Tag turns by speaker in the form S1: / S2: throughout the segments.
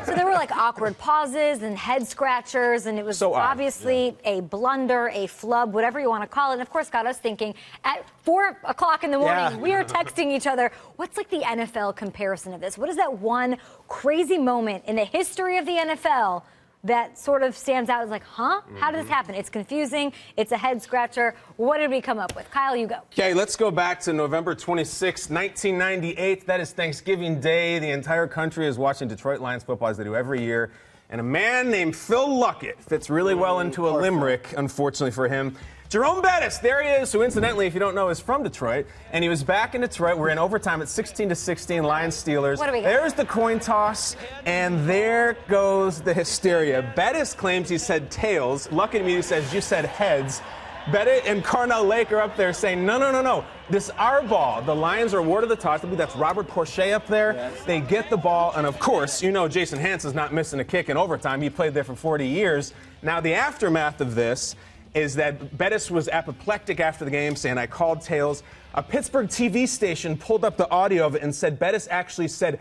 S1: So there were like awkward pauses and head scratchers, and it was
S2: So
S1: obviously a blunder, a flub, whatever you want to call it. And of course, got us thinking at 4 o'clock in the morning, we are texting each other. What's like the NFL comparison of this? What is that one crazy moment in the history of the NFL that sort of stands out as like, huh? How did this happen? It's confusing. It's a head scratcher. What did we come up with? Kyle, you go.
S2: Okay, let's go back to November 26, 1998. That is Thanksgiving Day. The entire country is watching Detroit Lions football as they do every year. And a man named Phil Luckett fits really well into a limerick, unfortunately for him. Jerome Bettis, there he is, who incidentally, if you don't know, is from Detroit. And he was back in Detroit. We're in overtime at 16-16, Lions-Steelers.
S1: What do we got?
S2: There's the coin toss, and there goes the hysteria. Bettis claims he said tails. Luckett immediately says, you said heads. Bettis and Carnell Lake are up there saying, no. This is our ball. The Lions are awarded the toss. I believe that's Robert Porcher up there. Yes. They get the ball, and of course, you know Jason Hanson's not missing a kick in overtime. He played there for 40 years. Now, the aftermath of this is that Bettis was apoplectic after the game, saying, I called tails. A Pittsburgh TV station pulled up the audio of it and said Bettis actually said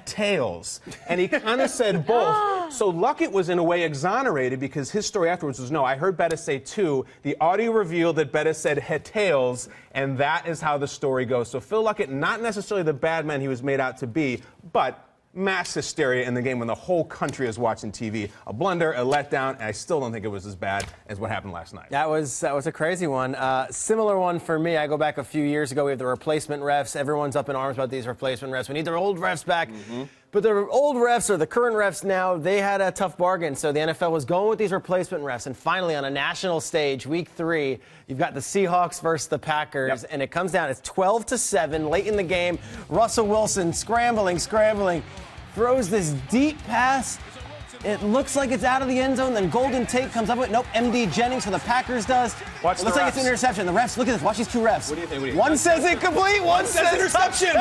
S2: tails. And he kind of said both. So Luckett was in a way exonerated because his story afterwards was, no, I heard Bettis say two. The audio revealed that Bettis said tails, and that is how the story goes. So Phil Luckett, not necessarily the bad man he was made out to be, but mass hysteria in the game when the whole country is watching TV. A blunder, a letdown, and I still don't think it was as bad as what happened last night.
S3: That was a crazy one. Similar one for me. I go back a few years ago. We have the replacement refs. Everyone's up in arms about these replacement refs. We need their old refs back. But the old refs, or the current refs now, they had a tough bargain. So the NFL was going with these replacement refs. And finally, on a national stage, week 3, you've got the Seahawks versus the Packers. Yep. And it comes down. It's 12-7 late in the game. Russell Wilson scrambling. Throws this deep pass. It looks like it's out of the end zone. Then Golden Tate comes up with it. Nope, M.D. Jennings for the Packers does.
S2: Watch
S3: it looks like it's an interception. The refs, look at this. Watch these two refs.
S2: What do you think?
S3: One says incomplete, one says
S2: interception.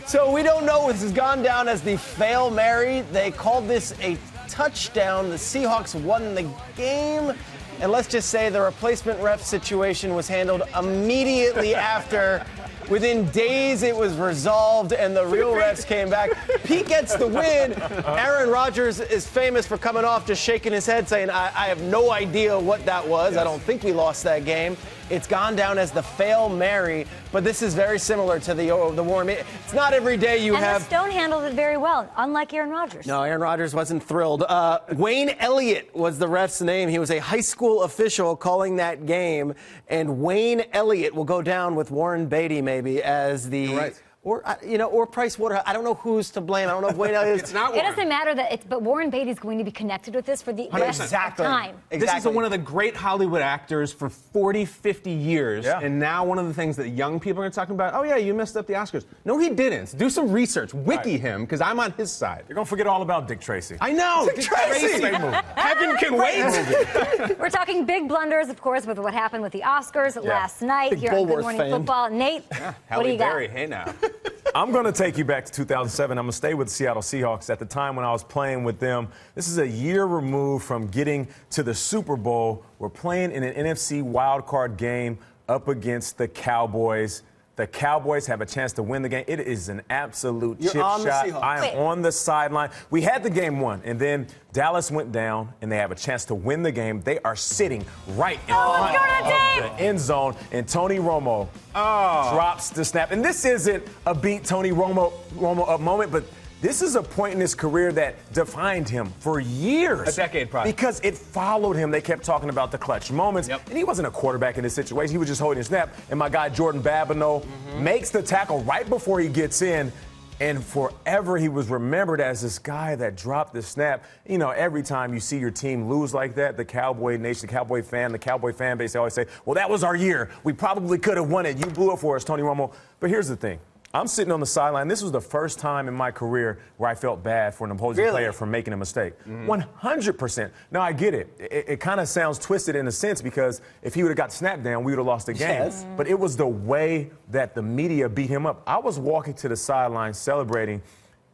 S3: So we don't know. This has gone down as the Fail Mary. They called this a touchdown. The Seahawks won the game. And let's just say the replacement ref situation was handled immediately after. Within days, it was resolved, and the real refs came back. Pete gets the win. Aaron Rodgers is famous for coming off just shaking his head, saying, I have no idea what that was. Yes. I don't think we lost that game. It's gone down as the Fail Mary, but this is very similar to the Warren. It's not every day you have.
S1: And Stone handled it very well, unlike Aaron Rodgers.
S3: No, Aaron Rodgers wasn't thrilled. Wayne Elliott was the ref's name. He was a high school official calling that game, and Wayne Elliott will go down with Warren Beatty maybe as the.
S2: You're right.
S3: Or Price Waterhouse. I don't know who's to blame. I don't know if Wayne Elliott is.
S2: It's not Warren.
S1: It doesn't matter but Warren Beatty is going to be connected with this for the rest of time.
S3: Exactly.
S2: This is one of the great Hollywood actors for 40, 50 years. Yeah. And now one of the things that young people are talking about, oh, yeah, you messed up the Oscars. No, he didn't. Do some research. Wiki him, because I'm on his side.
S4: You're going to forget all about Dick Tracy.
S2: I know.
S3: Dick Tracy.
S2: Heaven can wait.
S1: We're talking big blunders, of course, with what happened with the Oscars last night here on Good Morning Football. Nate, what do you got?
S2: Halle Berry, hey now.
S4: I'm going to take you back to 2007. I'm going to stay with the Seattle Seahawks. At the time when I was playing with them, this is a year removed from getting to the Super Bowl. We're playing in an NFC wildcard game up against the Cowboys. The Cowboys have a chance to win the game. It is an absolute chip shot. I am on the sideline. We had the game won, and then Dallas went down, and they have a chance to win the game. They are sitting right in front of the end zone, and Tony Romo drops the snap. And this isn't a beat Tony Romo up moment, but this is a point in his career that defined him for years.
S2: A decade, probably.
S4: Because it followed him. They kept talking about the clutch moments. Yep. And he wasn't a quarterback in this situation. He was just holding his snap. And my guy, Jordan Babineau, makes the tackle right before he gets in. And forever he was remembered as this guy that dropped the snap. You know, every time you see your team lose like that, the Cowboy Nation, the Cowboy fan base, they always say, well, that was our year. We probably could have won it. You blew it for us, Tony Romo. But here's the thing. I'm sitting on the sideline. This was the first time in my career where I felt bad for an opposing player for making a mistake. 100%. Now, I get it. It kind of sounds twisted in a sense because if he would have got snapped down, we would have lost the game.
S3: Yes.
S4: But it was the way that the media beat him up. I was walking to the sideline celebrating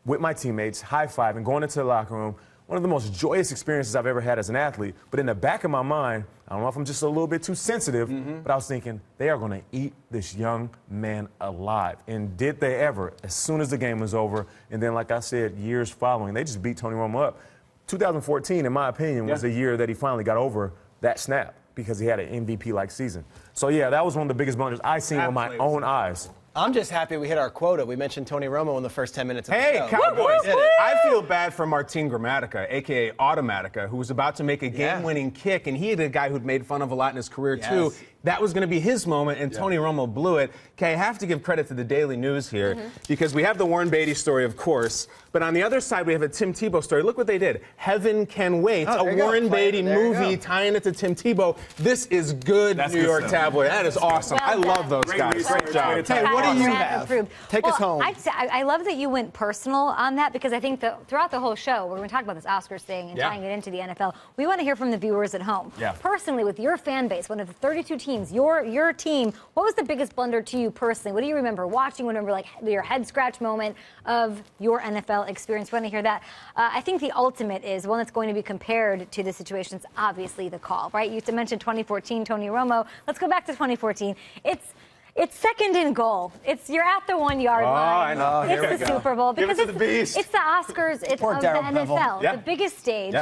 S4: with my teammates, high-fiving, going into the locker room one of the most joyous experiences I've ever had as an athlete. But in the back of my mind, I don't know if I'm just a little bit too sensitive, but I was thinking, they are going to eat this young man alive. And did they ever, as soon as the game was over, and then, like I said, years following, they just beat Tony Romo up. 2014, in my opinion, was the year that he finally got over that snap because he had an MVP-like season. So, yeah, that was one of the biggest blunders I've seen with my own eyes.
S3: I'm just happy we hit our quota. We mentioned Tony Romo in the first 10 minutes of the show.
S2: Hey, Cowboys. I feel bad for Martin Gramatica, a.k.a. Automatica, who was about to make a game-winning kick, and he had a guy who'd made fun of a lot in his career, too. That was going to be his moment, and Tony Romo blew it. Okay, I have to give credit to the Daily News here, because we have the Warren Beatty story, of course, but on the other side, we have a Tim Tebow story. Look what they did. Heaven Can Wait, a Warren Beatty movie tying it to Tim Tebow. This is good New York tabloid. That is awesome. I love those guys. Great job.
S3: Hey, what do you have? Take us home.
S1: I love that you went personal on that, because I think throughout the whole show, we're going to talk about this Oscars thing and tying it into the NFL. We want to hear from the viewers at home. Personally, with your fan base, one of the 32 teams, your team, what was the biggest blunder to you personally? What do you remember watching? Remember, like, your head scratch moment of your NFL experience? We want to hear that. I think the ultimate is one that's going to be compared to the situations, obviously the call, right? You mentioned 2014, Tony Romo. Let's go back to 2014. It's second and goal. You're at the 1 yard line.
S2: I know.
S1: It's the Super Bowl, because
S2: Give it to the beast.
S1: It's the Oscars. It's of the NFL, the biggest stage.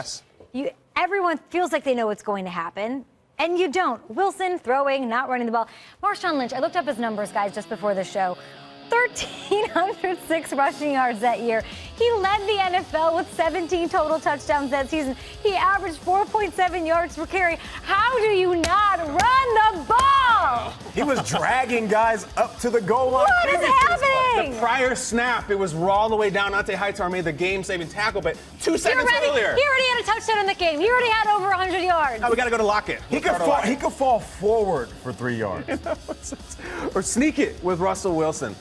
S1: Everyone feels like they know what's going to happen. And you don't. Wilson throwing, not running the ball. Marshawn Lynch, I looked up his numbers, guys, just before the show. 1,306 rushing yards that year. He led the NFL with 17 total touchdowns that season. He averaged 4.7 yards per carry. How do you not run the ball?
S4: He was dragging guys up to the goal line.
S1: What is happening?
S2: The prior snap, it was all the way down. Dante Hightower made the game-saving tackle, but 2 seconds earlier.
S1: He already had a touchdown in the game. He already had over 100 yards.
S2: Now we got to go to Lockett.
S4: He could fall forward for 3 yards.
S2: Or sneak it with Russell Wilson.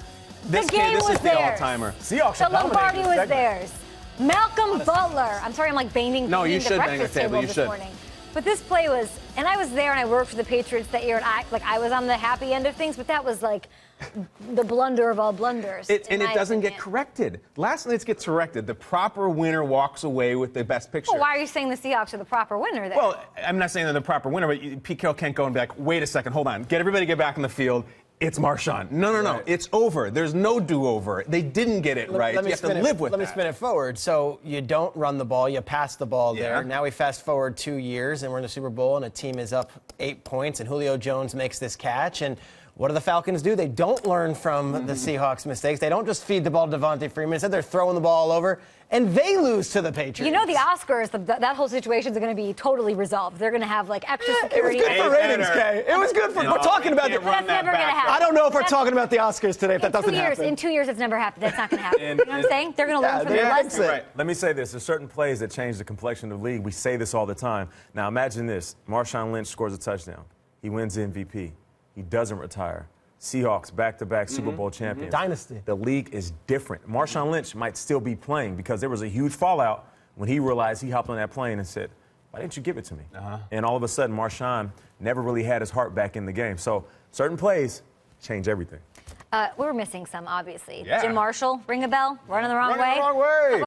S2: This
S1: was
S2: is the
S1: theirs.
S2: all-timer.
S4: Seahawks
S1: The Lombardi was theirs. Malcolm Butler. I'm sorry, I'm like banging
S2: No, you
S1: the
S2: should bang the
S1: breakfast
S2: table.
S1: table
S2: You
S1: this
S2: should.
S1: morning. But this play was, and I was there and I worked for the Patriots that year, and I was on the happy end of things, but that was like the blunder of all blunders.
S2: And it doesn't get corrected. Last night's gets corrected. The proper winner walks away with the best picture.
S1: Well, why are you saying the Seahawks are the proper winner then?
S2: Well, I'm not saying they're the proper winner, but Pete Carroll can't go and be like, wait a second, hold on. Everybody get back in the field. It's Marshawn. No. It's over. There's no do-over. They didn't get it right. You have to live with that.
S3: Let me spin it forward. So you don't run the ball. You pass the ball there. Now we fast forward 2 years, and we're in the Super Bowl, and a team is up 8 points, and Julio Jones makes this catch. And what do the Falcons do? They don't learn from the Seahawks' mistakes. They don't just feed the ball to Devontae Freeman. Instead, they're throwing the ball all over, and they lose to the Patriots.
S1: You know, the Oscars, that whole situation is going to be totally resolved. They're going to have, like, extra security.
S3: It was good for ratings, Kay. It was good for. We're talking about
S1: That's never going to happen.
S3: I don't know if we're talking about the Oscars today. If that doesn't happen.
S1: In 2 years, it's never happened. That's not going to happen. You know what I'm saying? They're going to learn from their lessons.
S2: Right.
S4: Let me say this. There's certain plays that change the complexion of the league. We say this all the time. Now, imagine this. Marshawn Lynch scores a touchdown. He wins MVP. He doesn't retire. Seahawks, back-to-back Super Bowl champions.
S3: Dynasty.
S4: The league is different. Marshawn Lynch might still be playing because there was a huge fallout when he realized he hopped on that plane and said, why didn't you give it to me? And all of a sudden, Marshawn never really had his heart back in the game. So certain plays change everything.
S1: We were missing some, obviously.
S2: Yeah.
S1: Jim Marshall, ring a bell? Running the wrong way?
S3: Wrong way.